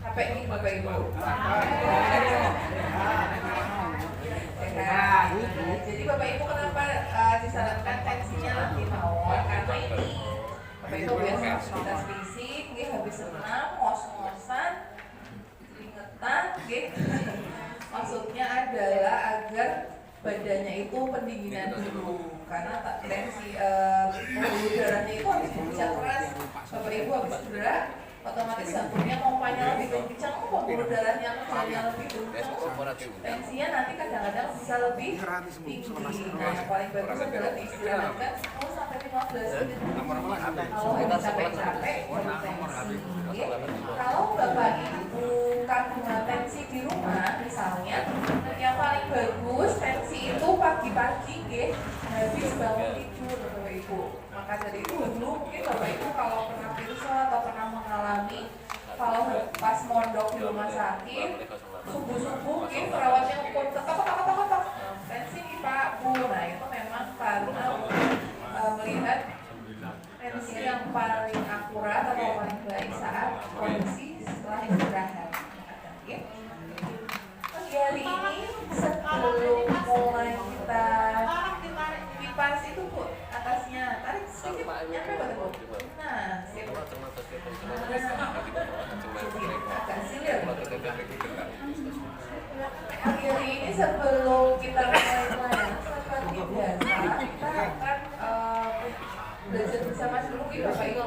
Capek nih Bapak Ibu. Jadi Bapak Ibu kenapa disarankan tensinya lebih bawah? Karena ini Bapak Ibu biasa aktivitas fisik, nggih habis senam, ngos-ngosan, keringetan, nggih. Maksudnya adalah agar badannya itu pendinginan dulu, karena tensi pembuluh darahnya itu habis berbicara keras. Bapak Ibu habis gerak, otomatis jantungnya pompanya lebih kencang, pembuluh darahnya kerjanya lebih kencang, tensinya nanti kadang-kadang bisa lebih tinggi. Nah, yang paling bagus adalah diistirahatkan 10 sampai 15 menit. Kalau lagi capek-capek, baru tensi. Kalau Bapak Ibu kandungan tensi di rumah, misalnya, yang paling bagus tensi itu pagi-pagi, habis bangun tidur, Bapak Ibu. Maka dari itu dulu mungkin Bapak Ibu kalau pernah pirsa atau pernah mengalami kalau pas mondok di rumah sakit subuh-subuh mungkin perawatnya ukur ketok tensi nih Pak Bu. Nah itu memang karena melihat tensi yang paling akurat atau paling baik saat kondisi setelah istirahat. Pagi hari ini sebelum mulai kita kipas itu Bu, atasnya tarik sedikit, nyampe betul Bu. Nah, sip. Agak silir. Pagi hari ini sebelum kita mulai pelayanan seperti biasa, kita akan belajar bersama dulu Bapak Ibu.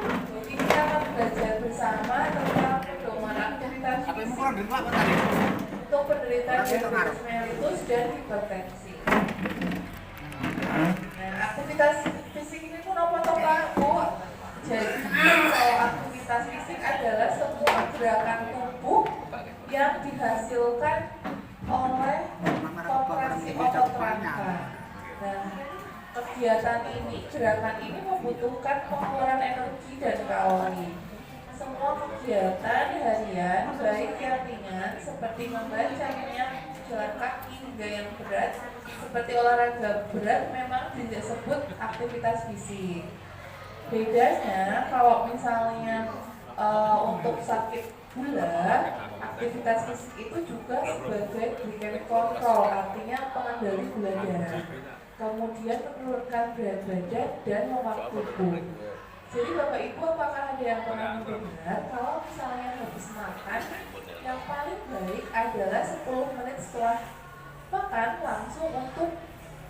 Jadi kita akan belajar bersama tentang pedoman aktivitas untuk penderita diabetes mellitus dan hipertensi. Nah, aktivitas fisik ini pun apa toh Pak Bu? Jadi kalau aktivitas fisik adalah semua gerakan tubuh yang dihasilkan oleh kontraksi otot rangka. Nah, kegiatan ini, gerakan ini membutuhkan pengeluaran energi dan kalori. Semua kegiatan harian, baik yang ringan seperti membaca, jalan kaki hingga yang berat seperti olahraga berat memang disebut aktivitas fisik. Bedanya kalau misalnya untuk sakit gula, aktivitas fisik itu juga sebagai glycemic control, artinya pengendali gula darah. Kemudian menurunkan berat badan dan lemak tubuh. Jadi Bapak Ibu apakah ada yang pernah mendengar kalau misalnya habis makan yang paling baik adalah 10 menit setelah makan langsung untuk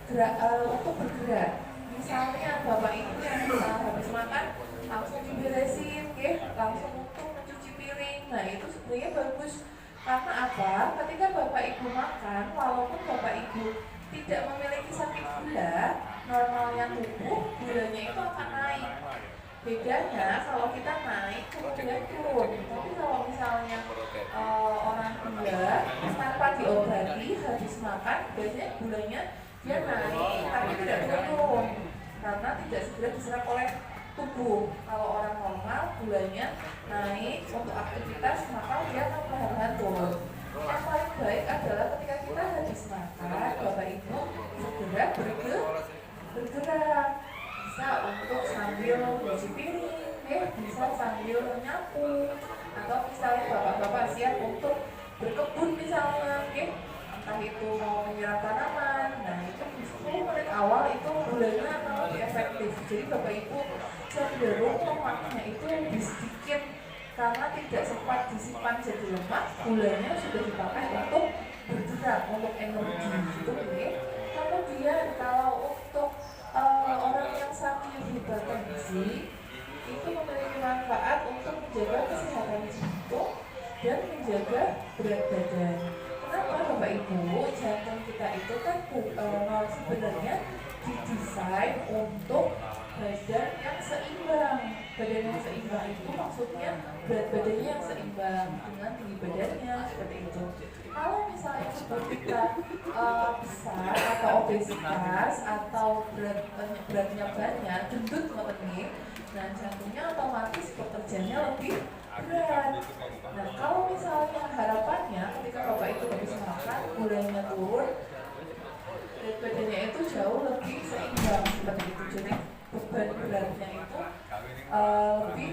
bergerak. Misalnya Bapak Ibu yang habis makan langsung diberesin, langsung untuk mencuci piring. Nah itu sebenarnya bagus. Karena apa? Ketika Bapak Ibu makan, walaupun Bapak Ibu tidak memiliki sakit gula, normalnya tubuh gulanya itu akan naik. Bedanya kalau kita naik kemudian turun. Tapi kalau misalnya orang gula tanpa diobati habis makan, biasanya gulanya dia naik tapi tidak turun karena tidak segera diserap oleh tubuh. Kalau orang normal gulanya naik untuk aktivitas, maka dia akan perlahan turun. Yang paling baik adalah ketika kita habis makan, Bapak Ibu segera bergerak. Bisa untuk sambil cuci piring, bisa sambil menyapu, atau misalnya bapak-bapak siap untuk berkebun misalnya, entah itu mau menyiram tanaman. Nah itu 10 menit awal itu gulanya akan lebih efektif. Jadi Bapak Ibu cenderung lemaknya itu lebih sedikit karena tidak sempat disimpan jadi lemak, gulanya sudah dipakai untuk bergerak, untuk energi gitu. Kemudian kalau untuk orang yang sakit hipertensi itu memiliki manfaat untuk menjaga kesehatan jantung dan menjaga berat badan. Kenapa Bapak Ibu? Jantung kita itu kan sebenarnya didesain untuk badan yang seimbang. Badan yang seimbang itu maksudnya berat badannya yang seimbang dengan tinggi badannya, seperti itu. Kalau misalnya tubuh kita besar atau obesitas atau beratnya banyak, gendut banget, nah jantungnya otomatis bekerjanya lebih berat. Nah kalau misalnya harapannya ketika Bapak itu habis makan, gulanya turun, berat badannya itu jauh lebih seimbang seperti itu. Jadi beban berat darahnya itu lebih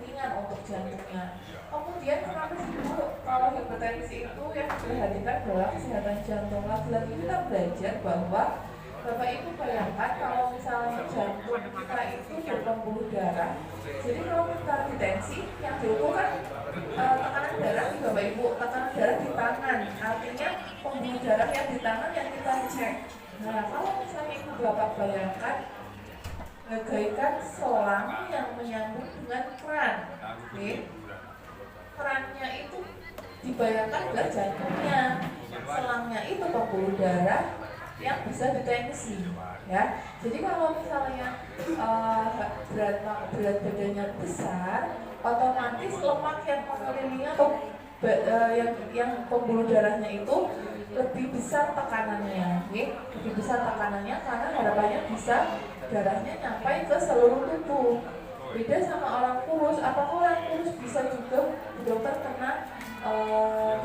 ringan untuk jantungnya. Kemudian kenapa sih Bu, kalau hipertensi itu yang diperhatikan adalah kesehatan jantung. Lagi-lagi kita belajar bahwa Bapak Ibu bayangkan kalau misalnya jantung kita itu berpembuluh darah. Jadi kalau kita ditensi, yang diukur kan tekanan darah di Bapak Ibu, tekanan darah di tangan. Artinya pembuluh darah yang di tangan yang kita cek. Nah, kalau misalnya Ibu Bapak bayangkan bagaikan selang yang menyambung dengan keran. Oke. Kerannya itu dibayangkan adalah jantungnya. Selangnya itu pembuluh darah yang bisa ditensi, ya. Jadi kalau misalnya berat badannya besar, otomatis lemak yang mengelilingi atau yang pembuluh darahnya itu lebih besar tekanannya, okay? Lebih besar tekanannya karena harapannya bisa darahnya nyampai ke seluruh tubuh. Beda sama orang kurus. Apakah orang kurus bisa juga dokter kena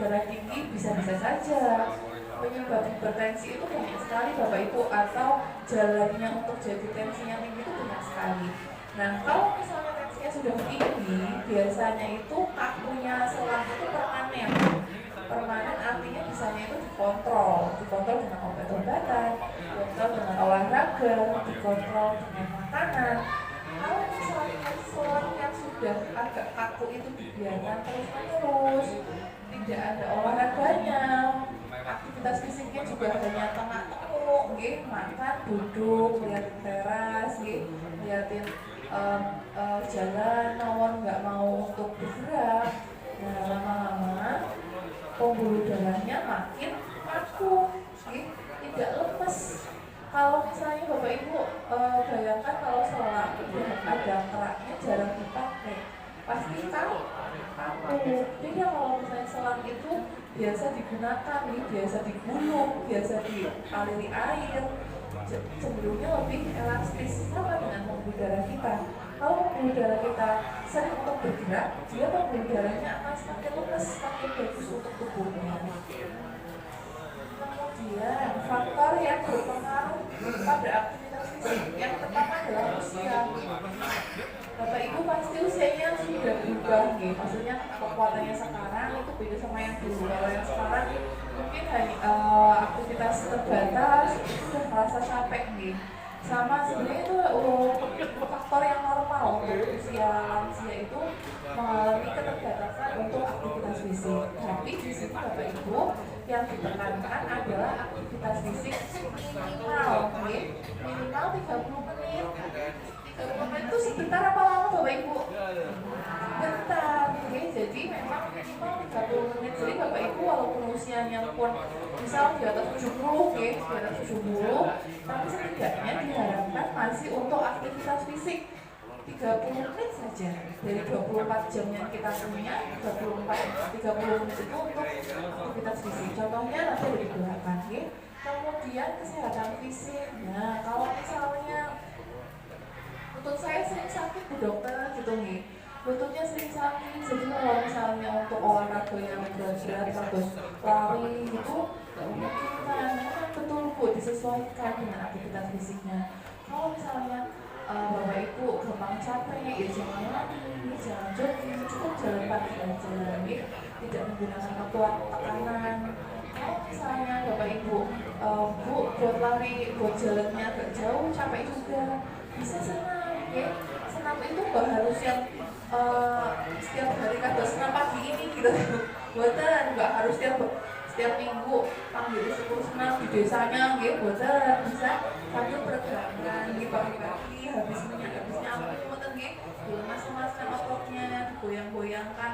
darah tinggi? Bisa-bisa saja. Penyebab hipertensi itu banyak sekali Bapak Ibu, atau jalannya untuk jadi tensinya tinggi itu banyak sekali. Nah, kalau misalnya tensinya sudah tinggi, biasanya itu kakunya selang itu permanen. Permanen artinya bisanya itu dikontrol dengan obat-obatan, dikontrol dengan olahraga, dikontrol dengan makanan. Kalau misalnya selang yang sudah agak kaku itu dibiarkan terus-menerus, tidak ada olahraganya, aktivitas fisiknya juga hanya tengah-tengah, makan, duduk, liatin teras, liatin jalan, nawon nggak mau untuk bergerak. Nah, lama-lama pembuluh darahnya makin kaku, tidak lemes. Kalau misalnya Bapak Ibu bayangkan kalau selang ada keraknya jarang dipakai, pasti kaku. Jadi kalau misalnya selang itu biasa digunakan, biasa digulung, biasa dialiri air, cenderungnya lebih elastis. Sama dengan pembuluh darah kita. Kalau pembuluh darah kita sering untuk bergerak, dia pembuluh darahnya akan semakin lemes, semakin bagus untuk tubuhnya. Kemudian faktor yang berpengaruh pada aktivitas fisik yang pertama adalah usia. Bapak Ibu pasti usianya sudah berubah, maksudnya kekuatannya sekarang itu beda sama yang dulu. Kalau yang sekarang mungkin aktivitas terbatas itu sudah merasa capek sama sebenarnya itu faktor yang normal untuk usia lansia itu mengalami keterbatasan untuk aktivitas fisik. Tapi di sini Bapak Ibu yang ditekankan adalah aktivitas fisik minimal 30 menit. 30 menit itu sebentar apa lama Bapak Ibu? Bentar, jadi memang minimal 30 menit. Jadi Bapak Ibu walaupun usianya pun misal di atas 70, di atas 70, tapi setidaknya diharapkan masih untuk aktivitas fisik 30 menit saja. Dari 24 jam yang kita punya, 30 menit itu untuk aktivitas fisik. Contohnya nanti ada di belakang. Kemudian kesehatan fisik. Nah, kalau misalnya lutut saya sering sakit Bu dokter gitu lututnya sering sakit, jadi kalau misalnya untuk olahraga yang berat-berat terus lari gitu nggak memungkinkan. Betul Bu, disesuaikan dengan aktivitas fisiknya. Kalau misalnya Bapak Ibu gampang capek, ya jangan lari, jangan jogging, cukup jalan pagi aja, tidak menggunakan kekuatan tekanan. Kalau misalnya Bapak Ibu Bu buat lari, buat jalannya agak jauh, capek juga, bisa senam. Senam itu nggak harus yang setiap hari kata senam pagi ini gitu, buatan nggak harus setiap minggu panggil sekolah senam di desanya, buatan bisa sambil peregangan di pagi-pagi habisnya aku buatan dilemas-lemaskan ototnya, digoyang-goyangkan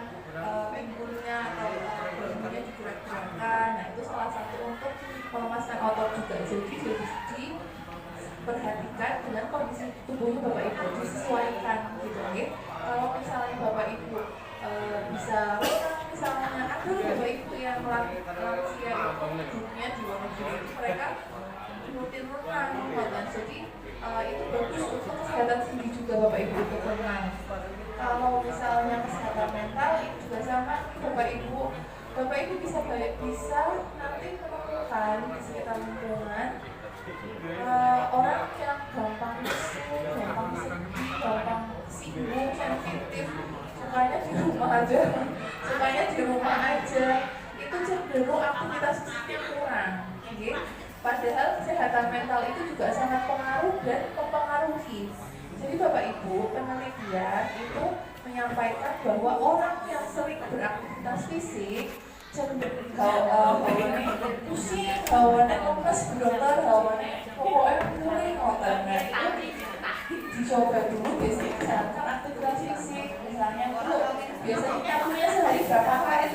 pinggulnya atau bahunya digerak-gerakkan. Nah itu salah satu untuk melemaskan otot juga. Jadi perhatikan dengan kondisi tubuhnya Bapak Ibu, disesuaikan gitu Kalau misalnya Bapak Ibu bisa misalnya ada Bapak Ibu yang lansia itu hidupnya di luar negeri, mereka rutin renang, jadi itu bagus untuk kesehatan sendiri juga Bapak Ibu untuk renang. Kalau misalnya kesehatan mental itu juga sama Bapak Ibu bisa nanti menemukan di sekitar lingkungan orang yang gampang lesu, gampang sedih, aktif, sukanya di rumah aja, itu cenderung aktivitas fisiknya kurang. Okay? Padahal kesehatan mental itu juga sangat pengaruh dan mempengaruhi. Jadi Bapak Ibu, penelitian itu menyampaikan bahwa orang yang sering beraktivitas fisik cenderung hawane pusing, hawane lemes, dokter, hawane pokoknya mulai ngotot. Nah itu dicoba dulu biasanya misalkan aktivitas fisik, misalnya dulu biasanya nyapunya sehari berapa kali?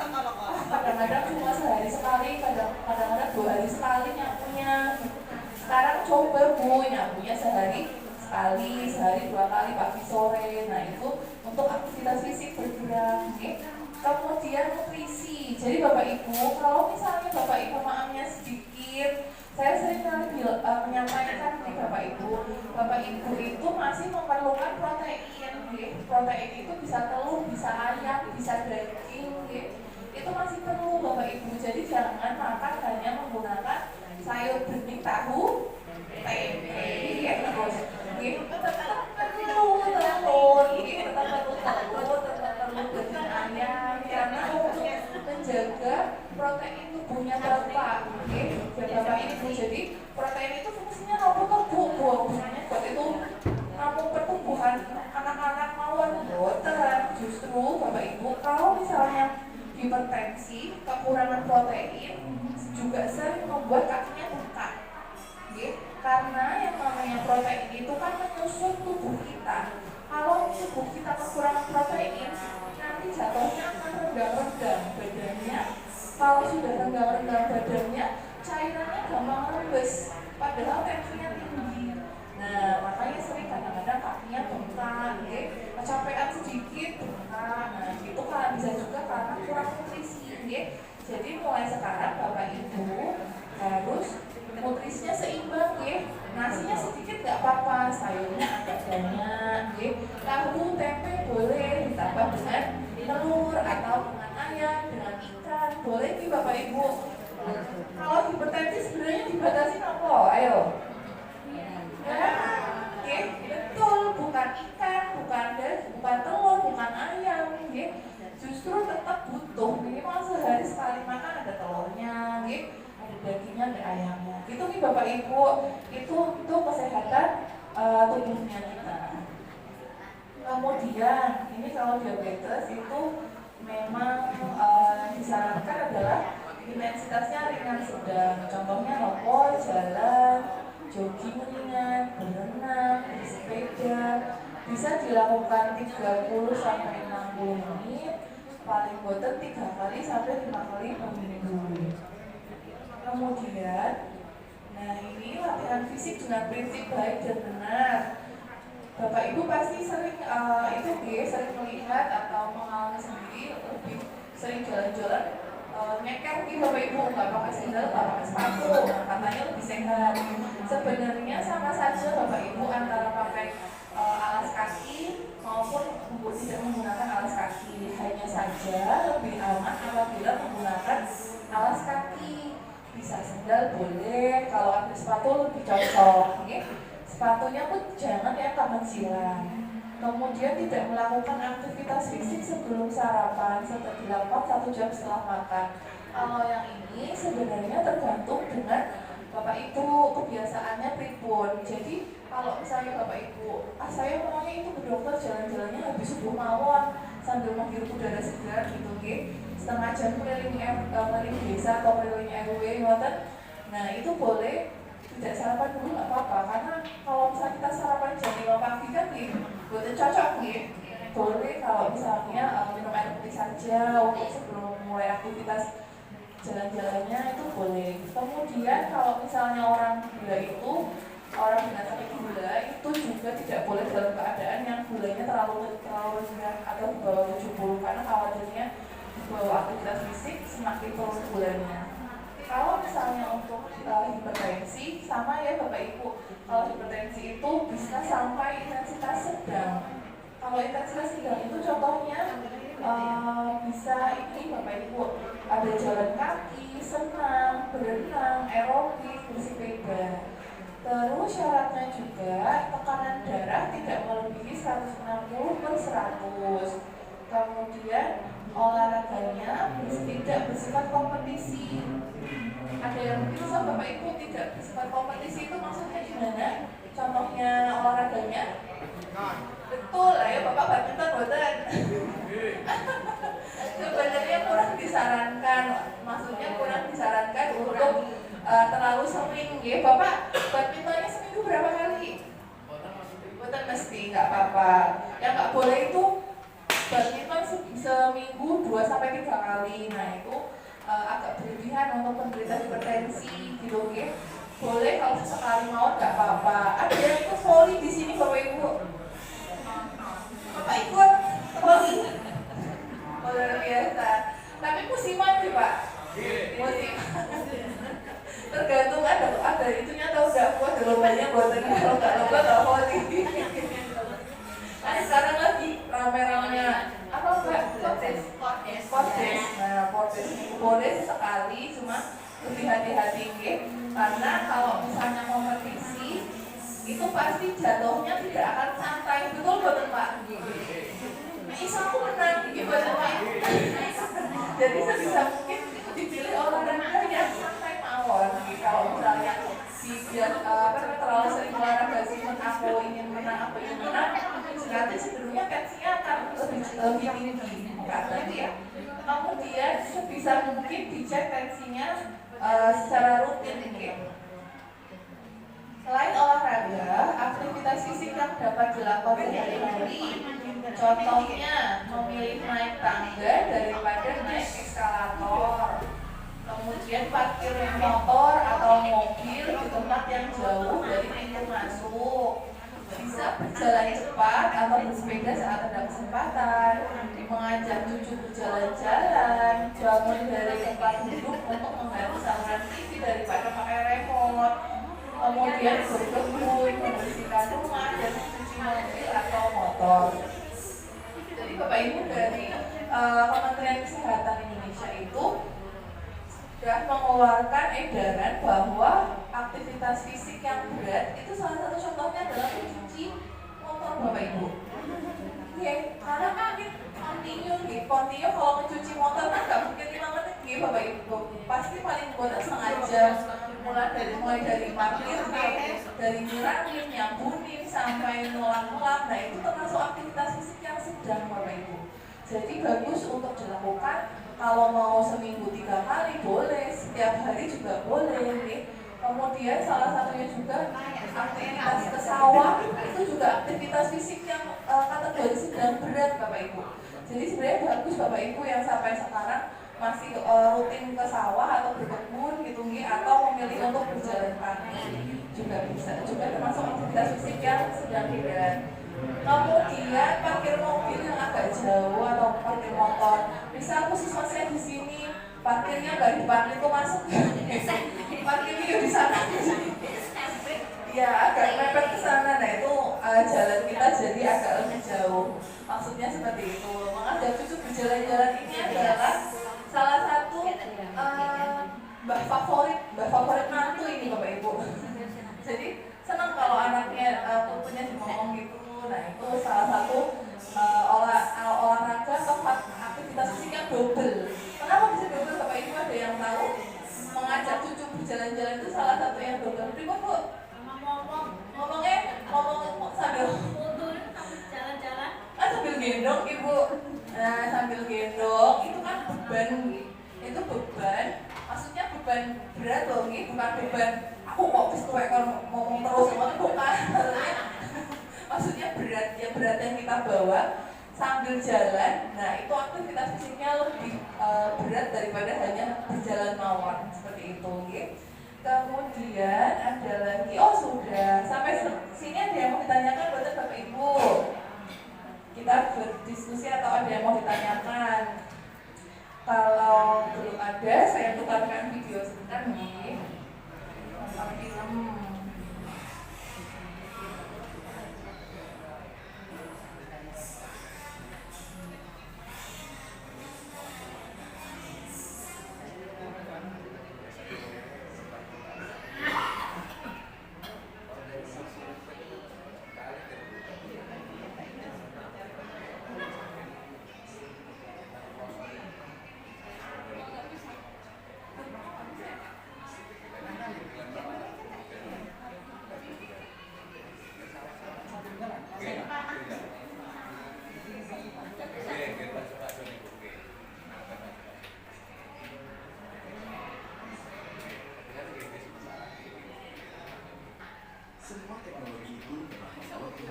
Kadang-kadang cuma sehari sekali, kadang-kadang 2 hari sekali nyapunya. Sekarang coba Bu, nyapunya sehari 2 kali pagi sore. Nah itu untuk aktivitas fisik bergerak. Okay? Kemudian nutrisi. Jadi Bapak Ibu, kalau misalnya Bapak Ibu maamnya sedikit, saya sering kali menyampaikan nih Bapak Ibu itu masih memerlukan protein. Okay? Protein itu bisa telur, bisa ayam, bisa daging. Okay? Itu masih perlu Bapak Ibu. Jadi jangan makan hanya menggunakan sayur bening, tahu, tempe, terus tetap perlu telur, tetap perlu daging ayam, karena untuk menjaga protein tubuhnya tetap. Oke, Bapak Ibu. Jadi protein itu fungsinya apa tuh Bu? Fungsinya buat itu nampung pertumbuhan anak-anak mawar boten. Justru Bapak Ibu, kalau misalnya hipertensi, kekurangan protein juga sering membuat kakinya bengkak. Karena yang namanya protein itu kan menyusun tubuh kita. Kalau tubuh kita kekurangan protein, nanti jatuhnya akan renggang-renggang badannya. Kalau sudah renggang-renggang badannya, cairannya gampang rembes, padahal tensinya tinggi. Nah, makanya sering kadang-kadang kakinya bengkak, kecapean sedikit bengkak. Nah, itu kan bisa juga karena kurang nutrisi. Jadi mulai sekarang Bapak Ibu harus nutrisinya seimbang, nasinya sedikit nggak apa-apa, sayurnya agak banyak, tahu tempe boleh ditambah dengan telur atau dengan ayam, dengan ikan, boleh nih Bapak Ibu. Kalau hipertensi sebenarnya dibatasi apa? Ayo. Ya, betul, bukan ikan, bukan telur, bukan ayam, justru tetap butuh minimal sehari sekali makan ada telurnya, ada dagingnya, ada ayamnya. Itu nih Bapak Ibu, itu untuk kesehatan tubuhnya kita. Kemudian ini kalau diabetes itu memang disarankan adalah intensitasnya ringan sedang. Contohnya rokok, jalan, jogging ringan, berenang, bersepeda. Bisa dilakukan 30 sampai 60 menit, paling boten 3 kali sampai 5 kali per minggu. Kemudian, nah ini latihan fisik dengan prinsip baik dan benar. Bapak Ibu pasti sering sering melihat atau mengalami sendiri, lebih sering jalan-jalan nyeker nih Bapak Ibu, nggak pakai sandal, nggak pakai sepatu, katanya lebih sehat. Sebenarnya sama saja Bapak Ibu antara pakai alas kaki maupun tidak menggunakan alas kaki. Hanya saja lebih aman apabila menggunakan alas kaki. Bisa sandal boleh, kalau ada sepatu lebih cocok. Sepatunya pun jangan yang taman silang. Kemudian tidak melakukan aktivitas fisik sebelum sarapan, setelah dilakukan 1 jam setelah makan. Kalau yang ini sebenarnya tergantung dengan Bapak Ibu kebiasaannya pripun. Jadi kalau misalnya Bapak Ibu, saya maunya itu ke dokter jalan-jalannya habis subuh mawon sambil menghirup udara segar gitu, setengah jam keliling desa atau keliling RW, nah itu boleh. Tidak sarapan dulu nggak apa-apa, karena kalau misalnya kita sarapan jam 5 pagi kan buatnya cocok boleh kalau misalnya minum air putih saja untuk sebelum mulai aktivitas jalan-jalannya itu boleh. Kemudian kalau misalnya orang dengan sakit gula itu juga tidak boleh dalam keadaan yang gulanya terlalu rendah atau di bawah 70, karena khawatirnya di bawah aktivitas fisik semakin turun gulanya. Kalau misalnya untuk hipertensi, sama ya Bapak Ibu, kalau hipertensi itu bisa sampai intensitas sedang. Kalau intensitas sedang itu contohnya bisa ini Bapak Ibu, ada jalan kaki, senam, berenang, aerobik, bersepeda. Terus syaratnya juga tekanan darah tidak melebihi 160/100. Kemudian olahraganya tidak bersifat kompetisi. Ada yang bisa Bapak Ibu tidak bersifat kompetisi itu maksudnya gimana? Contohnya olahraganya? Betul, ayo Bapak badminton boten. Sebenarnya kurang disarankan, maksudnya kurang disarankan untuk terlalu sering ya. Bapak badmintonnya seminggu berapa kali? Boten mesti, nggak apa-apa. Yang nggak boleh itu badminton seminggu 2-3 kali. Nah itu agak berlebihan untuk penderita hipertensi gitu ya. Boleh kalau sesekali mau nggak apa-apa. Ada yang ikut voli di sini Bapak Ibu? Bapak ikut voli? Luar biasa. Tapi musiman sih Pak. Musiman. Tergantung ada itunya atau udah kuat lombanya buatan kalau nggak lomba nggak voli. Nah sekarang lagi rame-ramenya apa enggak? Portes. Nah portes ini boleh sekali, cuma lebih hati-hati ya. Karena kalau misalnya kompetisi itu pasti jatuhnya tidak akan santai, betul betul Pak? Bisa aku menang, gimana Pak? Jadi sebisa mungkin dipilih olahraga yang santai mawon. Kalau misalnya terlalu sering olahraga sih aku ingin menang, nanti cenderungnya tensinya akan lebih tinggi, karena itu ya. Kemudian sebisa mungkin dicek tensinya secara rutin gitu. Selain olahraga, aktivitas fisik yang dapat dilakukan sehari-hari, contohnya memilih naik tangga daripada naik eskalator. Kemudian parkir motor atau mobil di tempat yang jauh dari pintu masuk. Bisa berjalan cepat atau bersepeda saat ada kesempatan. Mengajak cucu berjalan-jalan, bangun dari tempat duduk untuk membantu saluran TV daripada pakai remote. Kemudian berkebun, membersihkan rumah, dan mencuci mobil atau motor. Jadi Bapak Ibu dari Kementerian Kesehatan Indonesia itu sudah mengeluarkan edaran bahwa aktivitas fisik yang berat itu salah satu contohnya adalah mencuci motor Bapak Ibu. Oke, karena kan kontinu kalau mencuci motor kan nggak mungkin 5 menit gitu Bapak Ibu. Pasti paling buat setengah jam. Mulai dari parkir, dari nyiramin, nyambunin sampai ngulang-ngulang. Nah itu termasuk aktivitas fisik yang sedang Bapak Ibu. Jadi bagus untuk dilakukan. Kalau mau seminggu 3 kali boleh, setiap hari juga boleh nih. Kemudian salah satunya juga aktivitas ke sawah, itu juga aktivitas fisik yang kategori sedang berat Bapak Ibu. Jadi sebenarnya bagus Bapak Ibu yang sampai sekarang masih rutin ke sawah atau berkebun gitu nih, atau memilih untuk berjalan kaki juga bisa, juga termasuk aktivitas fisik yang sedang berat. Kemudian parkir mobil yang agak jauh atau parkir motor, misal puskesmas saya di sini parkirnya nggak di parkir itu masuk, parkirnya di sana, ya agak mepet ke sana. Nah itu jalan kita jadi agak lebih jauh. Maksudnya seperti itu. Mengajak cucu berjalan-jalan ini adalah salah satu mbak favorit mantu ini Bapak Ibu. Jadi senang kalau anaknya punya dimomong gitu. Nah itu salah satu olahraga atau aktivitas fisik yang double. Kenapa bisa double Bapak Ibu? Ada yang tahu? Mengajak cucu berjalan-jalan itu salah satu yang double. Prima Bu? Ngomong sambil jalan-jalan. Sambil gendong Ibu. Nah sambil gendong itu kan beban, itu beban. Maksudnya beban berat loh, bukan beban. Aku kok bisa ngomong terus, bukan. Maksudnya berat yang kita bawa sambil jalan. Nah itu aktivitas fisiknya lebih berat daripada hanya berjalan mawon seperti itu gitu. Kemudian ada lagi, sudah sampai sini ada yang mau ditanyakan buat Bapak Ibu? Kita berdiskusi atau ada yang mau ditanyakan? Kalau belum ada, saya putarkan video sebentar nih. Nonton film.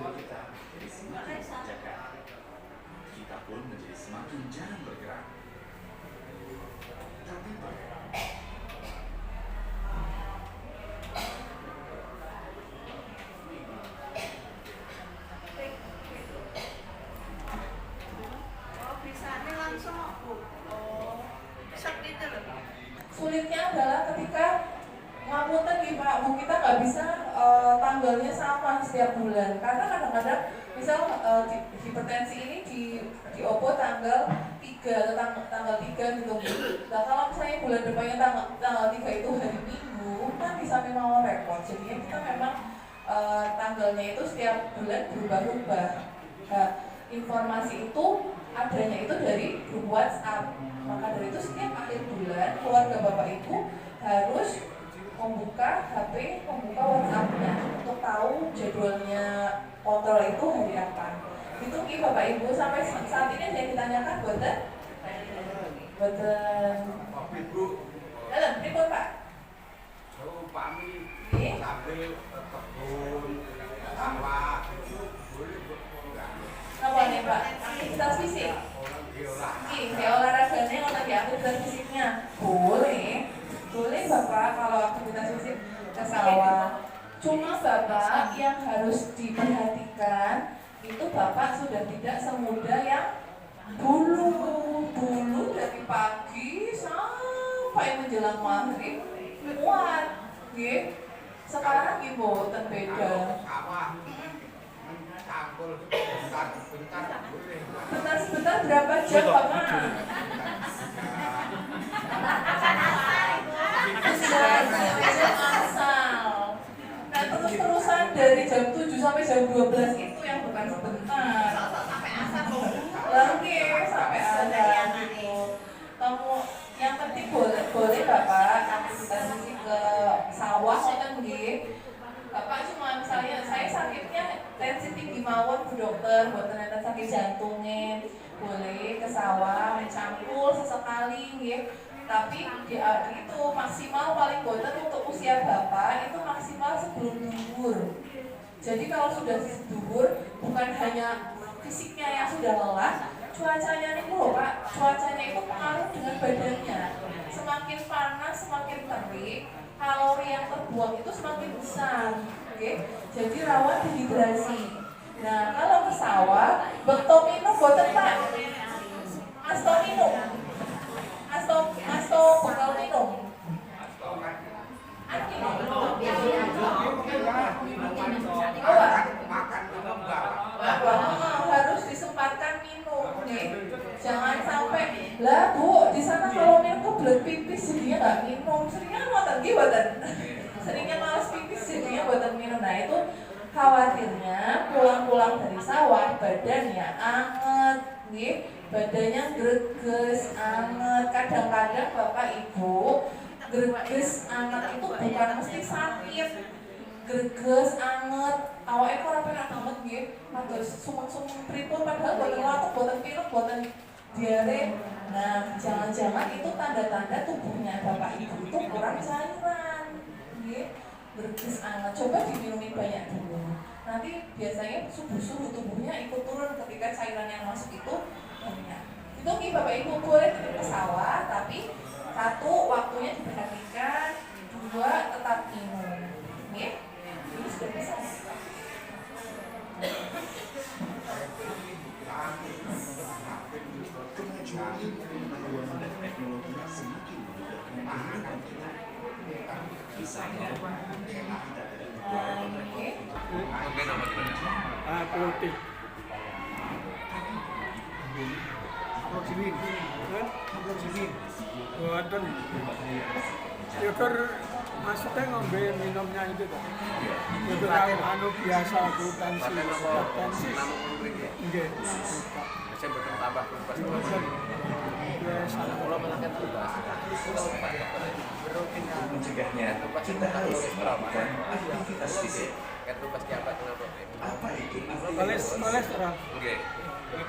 jantung kita jadi semakin terjaga. Kita pun menjadi semakin jarang bergerak. Tapi sulitnya adalah ketika ngapunten nih Pak, Bu, kita nggak bisa tanggalnya sama setiap bulan karena kadang-kadang misal hipertensi ini diopo tanggal 3 atau tanggal 3 gitu. Nah kalau misalnya bulan depannya tanggal 3 itu hari Minggu kan bisa memang repot. Jadinya kita memang tanggalnya itu setiap bulan berubah-ubah. Nah, informasi itu adanya itu dari grup WhatsApp. Maka dari itu setiap akhir bulan keluarga Bapak Ibu harus membuka HP, membuka WhatsApp-nya untuk tahu jadwalnya kontrol itu hari apa. Itu ki Bapak Ibu sampai saat ini yang ditanyakan buatan dalam berikut Pak. Pami sambil kebun sawah Apa nih Pak? Aktivitas fisik. Kayak olahraganya kalau lagi aktivitas fisiknya boleh Bapak kalau aktivitas fisik ke sawah. Cuma Bapak yang harus diperhatikan itu Bapak sudah tidak semudah yang dulu dari pagi sampai menjelang maghrib kuat, gitu. Sekarang ibu beda. Sebentar berapa jam Bapak? Asal. Nah terus-terusan dari jam 7 sampai jam 12 itu yang bukan sebentar. Sampai asar loh. Lagi sampai asar. Kamu yang penting boleh Bapak aktivitas fisik ke sawah kan nggih. Bapak cuma misalnya saya sakitnya tensi tinggi mawon Bu Dokter, buat ternyata sakit jantungnya boleh ke sawah mencangkul sesekali nggih. Tapi itu maksimal paling boten untuk usia Bapak itu maksimal sebelum duhur. Jadi kalau sudah duhur bukan hanya fisiknya yang sudah lelah, cuacanya nih loh Pak, cuacanya itu pengaruh dengan badannya. Semakin panas, semakin terik, kalori yang terbuang itu semakin besar, oke? Jadi rawan dehidrasi. Nah, kalau ke sawah, bekto minum boten Pak. Asto minum. Asto bekal minum. Harus disempatkan minum, nih. Jangan sampai lah Bu, di sana kalau minum kebelet pipis jadinya nggak minum. Seringnya ngotot gimana? Seringnya malas pipis jadinya buatan minum. Nah itu khawatirnya pulang-pulang dari sawah badannya anget, nih. Badannya greges, anget. Kadang-kadang Bapak Ibu greges, anget itu bukan mesti sakit. Greges, anget, awalnya kok rapi banget gitu. Terus sumeng-sumeng pripun padahal buatan watuk, buatan pilek, buatan diare. Nah, jangan-jangan itu tanda-tanda tubuhnya Bapak Ibu itu kurang cairan. Gitu. Greges, anget, coba diminumi banyak dulu. Nanti biasanya suhu tubuhnya ikut turun ketika cairan yang masuk itu banyak. Itu nih Bapak Ibu boleh ke sawah, tapi satu waktunya diperhatikan, dua tetap minum. Nih. Ini sudah bisa. kemajuan pengetahuan dan teknologi semakin memudahkan kehidupan kita. Misalnya, kita tidak politik Proximin buatan Yogur maksudnya ngambil minumnya itu kan Yogur anu biasa tensi enggak saya bertambah mencegahnya, kita harus melakukan aktivitas fisik. Apa itu? kolesterol Oke.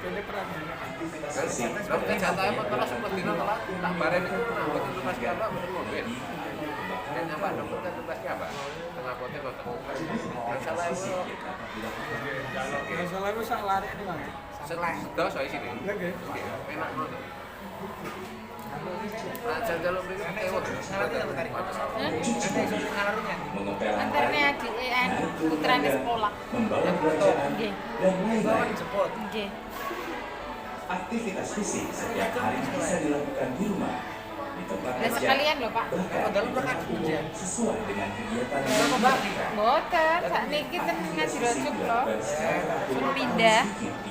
ini peran Aktivitas fisik. Kalau katanya masalah seperti itu telah tambahan itu buat itu pasti apa mobil. Dan apa dokter itu pasti apa? Tengah kote kote. Masalah itu Masalah itu sak lari ini Bang. Sedot soal sini. Lagi. Enak banget. Jalan-jalan mriki tewet. Antarnya di putrane sekolah. Nggih. Nggih. Aktivitas fisik setiap hari bisa dilakukan di rumah, di tempat Lah sekalian lho, Pak. bahkan sesuai dengan kegiatan yang dilakukan. Mboten, sakniki ten ngaji rajuk lho. Suruh pindah.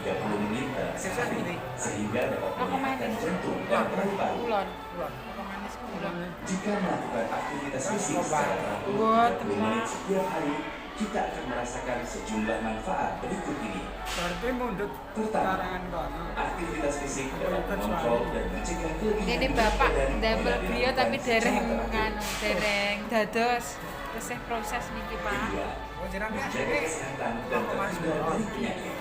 30 menit sehari, sehingga dapat meningkatkan jantung dan paru-paru. Kulon. Apa manis kulon. Jika melakukan aktivitas fisik secara teratur Buat 30 menit setiap hari, kita akan merasakan sejumlah manfaat berikut ini. Berarti mundut Pertama, karangan kono. aktivitas fisik dapat mengontrol dan mencegah kelebihan Ini Bapak ndamel dari griya tapi lakukan dereng secara teratur. nganu, dereng dados. Tesih proses niki, Pak. Kedua, menjaga kesehatan dan terhindar dari penyakit.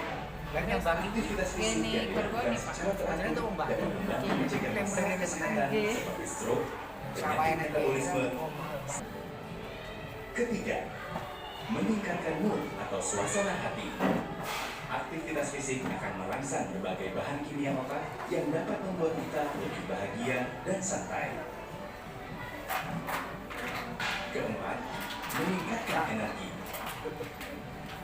Aktivitas fisik Ini yang korban dilakukan nih, Pak. secara teratur dapat membantu mencegah masalah kesehatan Oke. seperti stroke, penyakit metabolisme. Ketiga, meningkatkan mood atau suasana hati. Aktivitas fisik akan merangsang berbagai bahan kimia otak yang dapat membuat kita lebih bahagia dan santai. Keempat, meningkatkan energi.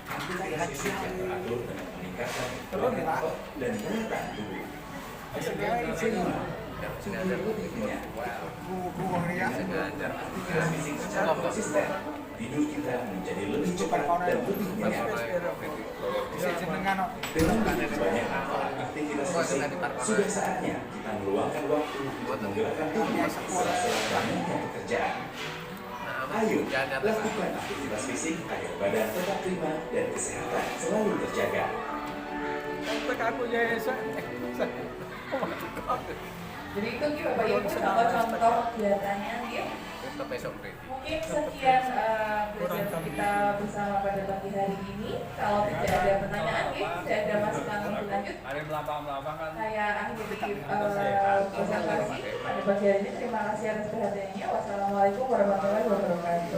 Aktivitas fisik yang teratur dapat meningkatkan kekuatan otot dan daya tahan tubuh. Kelima, tidur lebih kenyang. Sengaja. Aktivitas fisik secara konsisten, tidur kita menjadi lebih cepat dan lebih nyenyak. Dengan banyak manfaat aktivitas fisik, sudah saatnya kita meluangkan waktu untuk menggerakkan tubuh setelah banyaknya pekerjaan. Ayo, lakukan aktivitas fisik agar badan tetap prima dan kesehatan selalu terjaga. Untuk aku ya Jadi itu gitu Bapak Ibu contoh-contoh kegiatannya gitu. Untuk besok mriki. Mungkin sekian belajar kita bersama pada pagi hari ini. Kalau tidak ada pertanyaan, tidak ada masukan lebih lanjut, saya akhiri presentasi pada pagi hari ini. Terima kasih atas perhatiannya. Wassalamualaikum warahmatullahi wabarakatuh.